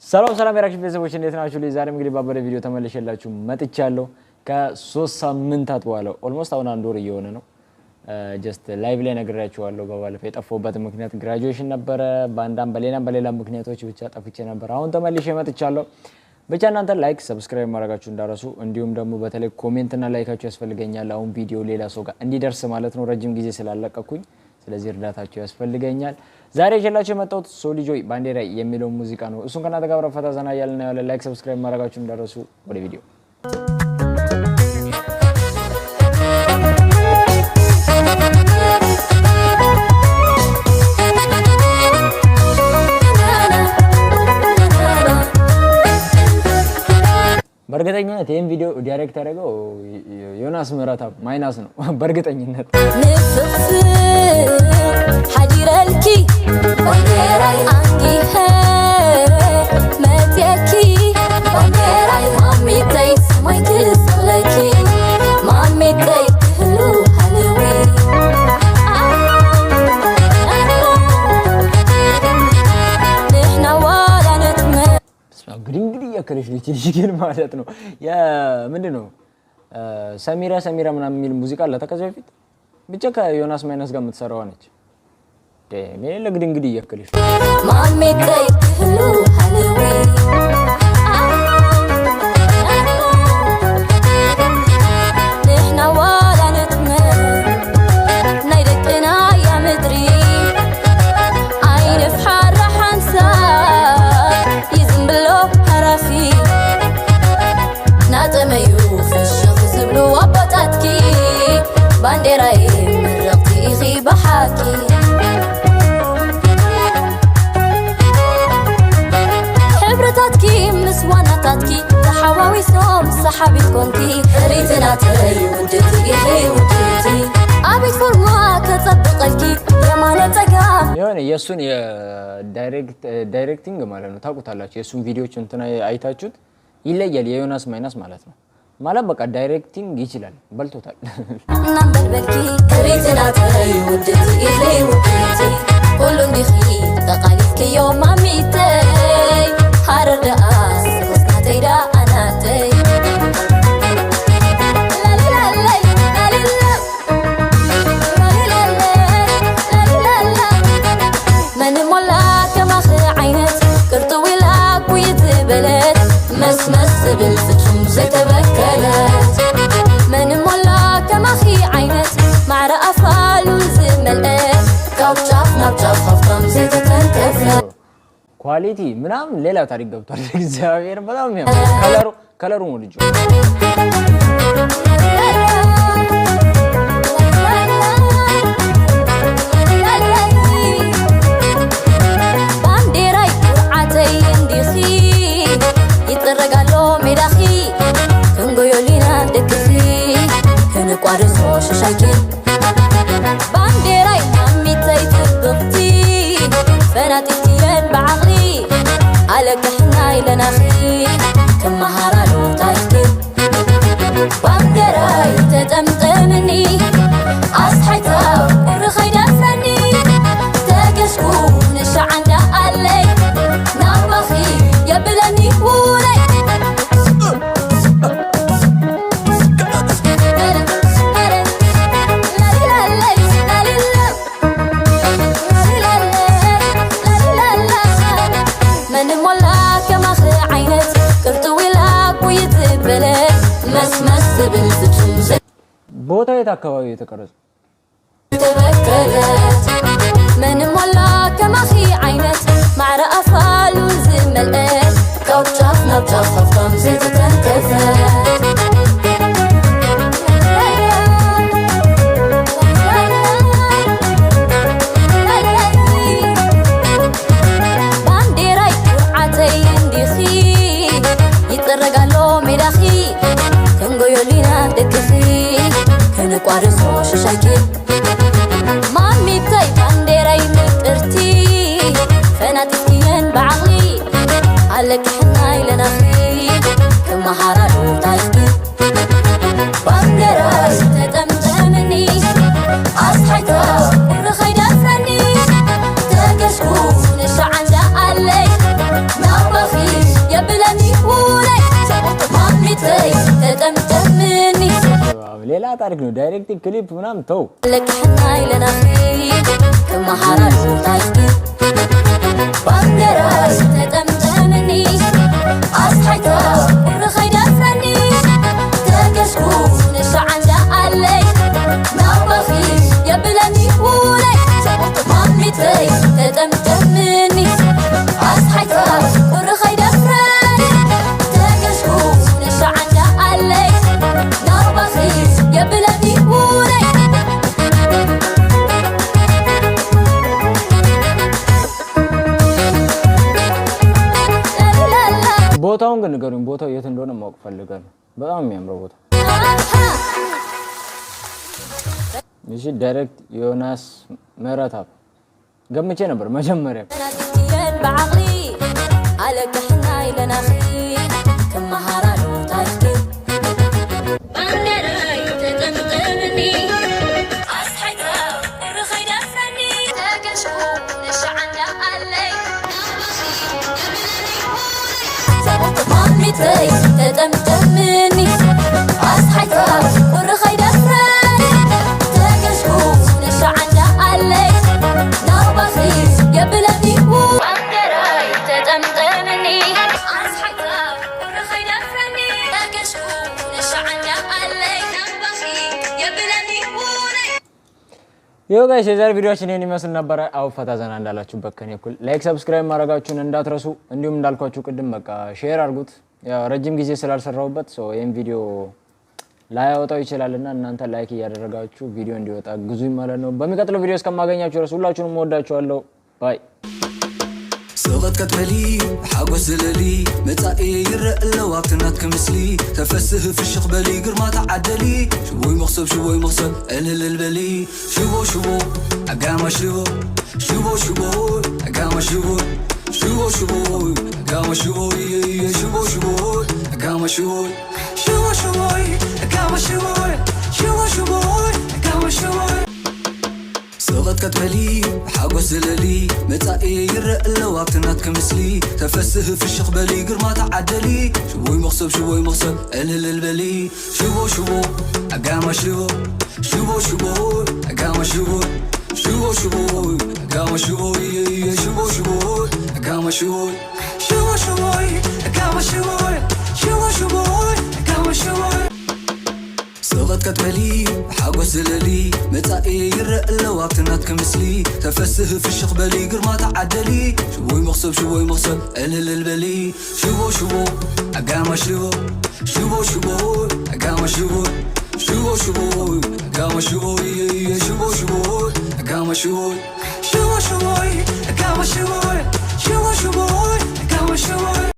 ሰላም የራክሽን ቤተሰቦች እንዴት ናችሁ? ዛሬም እንግዲህ ባበደ ቪዲዮ ተመልሼላችሁ መጥቻለሁ። ከ3 ሳምንታት በኋላ ኦልሞስት አሁን አንድ ወር እየሆነ ነው። ጀስት ላይቭ ላይ ነግራችኋለሁ። በባለፈው የጠፋሁበት ምክንያት ግራጁዌሽን ነበረ። በአንዳም በሌላ ምክንያቶች ብቻ ጠፍቼ ነበር። አሁን ተመልሼ መጥቻለሁ። ብቻ እናንተ ላይክ ሰብስክራይብ ማድረጋችሁ እንዳረሱ፣ እንዲሁም ደግሞ በተለይ ኮሜንት እና ላይካችሁ ያስፈልገኛል። አሁን ቪዲዮ ሌላ ሰው ጋር እንዲደርስ ማለት ነው። ረጅም ጊዜ ስላለቀኩኝ ስለዚህ እርዳታችሁ ያስፈልገኛል። ዛሬ ይዤላችሁ የመጣሁት ሶልጆይ ባንዴራ የሚለው ሙዚቃ ነው። እሱን ከናንተ ጋር ፈታ ዘና እያልን ያለ ላይክ ሰብስክራይብ ማድረጋችሁ እንዳረሱ። ወደ ቪዲዮ በርግጠኝነት ይሄን ቪዲዮ ዳይሬክት ያደረገው ዮናስ ምራታ ማይናስ ነው። በርግጠኝነት ሐዲረልኪ ባንዴራይ አንጊሄ መትየኪ ባንዴራይ ማሚታይ ሰማይክ ሰለኪ ማሚታይ ህሉ ሃለዊ እንግዲህ ያከለሽ ልጅ ማለት ነው። ያ ምንድነው ሰሚራ ምናምን የሚል ሙዚቃ አለ ተከዘ በፊት ብቻ ከዮናስ ማይናስ ጋር የምትሰራው ነች። ደኔ ለግድንግዲ ያከለሽ ማሚታይ ህሉ ሃለዊ ባንዴራይ ምርቅቲ ኢኺ በሓቂ ሕብርታትኪ ምስ ዋናታትኪ ተሓዋዊሶም ሰሓቢት ኮንኪ ሕሪትናተይ ውድቲ ኢኺ ውድቲ አቤት ፎርማ ከጸብቀልኪ የማነ ጸጋም የሆነ የሱን የዳይሬክቲንግ ማለት ነው። ታውቁታላችሁ የሱን ቪዲዮዎች እንትና አይታችሁት ይለያል። የዮናስ ማይናስ ማለት ነው። ማለት በቃ ዳይሬክቲንግ ይችላል። በልቶታል። እናንተ በልኪ ከሪትናተይ ውድቲ ኢኺ ውድቲ ሁሉ እንዲኺ ተቃሊፍኪ ዮም ማሚተይ ሃረዳስ ወስናተይዳ አናተይ መንሞላ ከማኽ ዓይነት ቅርጥዊላ ኩይት በለት መስመስ ብል ፍጹም ዘይተበከለት መንሞላ ከማኺ ዓይነት ማዕረ ኣፋሉ ዝመልአ ካብ ጫፍ ናብ ጫፍ ሃብታም ዘይተተንከፈ ኳሊቲ ምናምን ሌላ ታሪክ ገብቷል። እግዚአብሔር በጣም ያምራል። ከለሩ ነው ልጅ ባንዴራይ ቁርዓተይ እንዲኺ ይጥረጋሎ ሜዳኺ ክንጎዮሊና ደክኺ ክንቋርሶ ሸሻኪ ባንዴራይ ማሚተይ ትብኽቲ ፈናጢትየን ብዓቕሊ ኣለክሕና ኢለናኺ ክመሃራሉ ታሪኽኪ ባንዴራይ ተጠምጠምኒ ኣስሓይታ ርኸይደፍረኒ ተገስኩ ንሻዓንዳ ኣለይ ናባኺ የብለኒ ውለይ መንሞላ ከማኽ ዓይነት ቅርጥዊላ ኩይት በለት መስመስ ብል ፍጹም ቦታ የት አካባቢ የተቀረጸ ተበከለት መንሞላ ከማኺ ዓይነት ማዕረ ኣፋሉ ዝመልአ ካብ ጫፍ ናብ ጫፍ ሃብታም ዘይተተንከፈት ባንዴራይ ቁርዓተይ እንዲኺ ይጥረጋሎ ሜዳኺ ክንጎዮሊና ደክኺ ክንቋርሶ ሸሻኪ ማሚታይ ባንዴራይ ምጥርቲ ፈናጢትየን ብዓቕሊ ኣለክሕና ኢለናኺ ክመሃራሉ ታሪኽኪ ባንዴራይ ተጠምጠምኒ ኣስሓይታ ርኸይደፍረኒ ተገስኩ ንሻዓንዳ ኣለይ ናባኺ ታሪክ ነው። ዳይሬክቲንግ ክሊፕ ምናምን ተው ለከና ይለናኺ ከመሃራሉ ታይክ ባንደራስ ተጠምጠምኒ አስሐይታ ርኸይዳ ፍረኒ ተገስኩ ነሻዓንዳ አለይ ናባኺ የብለኒ ውለይ ማሚተይ ተጠምጠምኒ አስሐይታ ርኸይዳ ፍረኒ ተገስኩ ነሻዓንዳ አለይ ናባኺ የብለኒ ውለይ ቦታውን ግን ንገሩኝ። ቦታው የት እንደሆነ ማወቅ ፈልጋለሁ። በጣም የሚያምረው ቦታ። እሺ ዳይሬክት ዮናስ ምህረተአብ ገምቼ ነበር መጀመሪያ። مامتي تتمتمني أصحيتا ورخيدا فراني تاقشكو نشعنا علي نوبخي يا بلدي وانقراي تتمتمني أصحيتا ورخيدا فراني تاقشكو نشعنا علي نوبخي يا بلدي ዮ ጋይስ የዛሬ ቪዲዮአችን ይሄን ይመስል ነበር። አው ፈታ ዘና እንዳላችሁበት ከኔ እኩል ላይክ ሰብስክራይብ ማድረጋችሁን እንዳትረሱ። እንዲሁም እንዳልኳችሁ ቅድም በቃ ሼር አድርጉት። ያው ረጅም ጊዜ ስላልሰራሁበት ይሄን ቪዲዮ ላያወጣው ይችላልና እናንተ ላይክ እያደረጋችሁ ቪዲዮ እንዲወጣ ግዙኝ ማለት ነው። በሚቀጥለው ቪዲዮ እስከማገኛችሁ ድረስ ሁላችሁንም ወዳችኋለሁ። ባይ سوغت كتبلي حاجوز زللي متاعي يرق اللوابتنات كمثلي تفسه في الشيخ بلي قرما تعدلي شوي مغصب قلل البلي شبو اقاما شبو اقاما شبو اقاما شبو اقاما شبو سوغت كتبلي حاجوز زللي متاعي يرق اللوابتنات كمثلي تفسه في الشيخ بلي قرما تعدلي شوي مغصب قلل البلي شبو اقاما شبو اقاما شبو اقاما شبو اقاما شبو سوغت كتبلي حاجوز زللي متاعي يرق اللوابتنات كمثلي تفسه في الشيخ بلي قرما تعدلي شوي مغصب قلل البلي شبو اقاما شبو اقاما شبو اقاما شبو اقاما شبو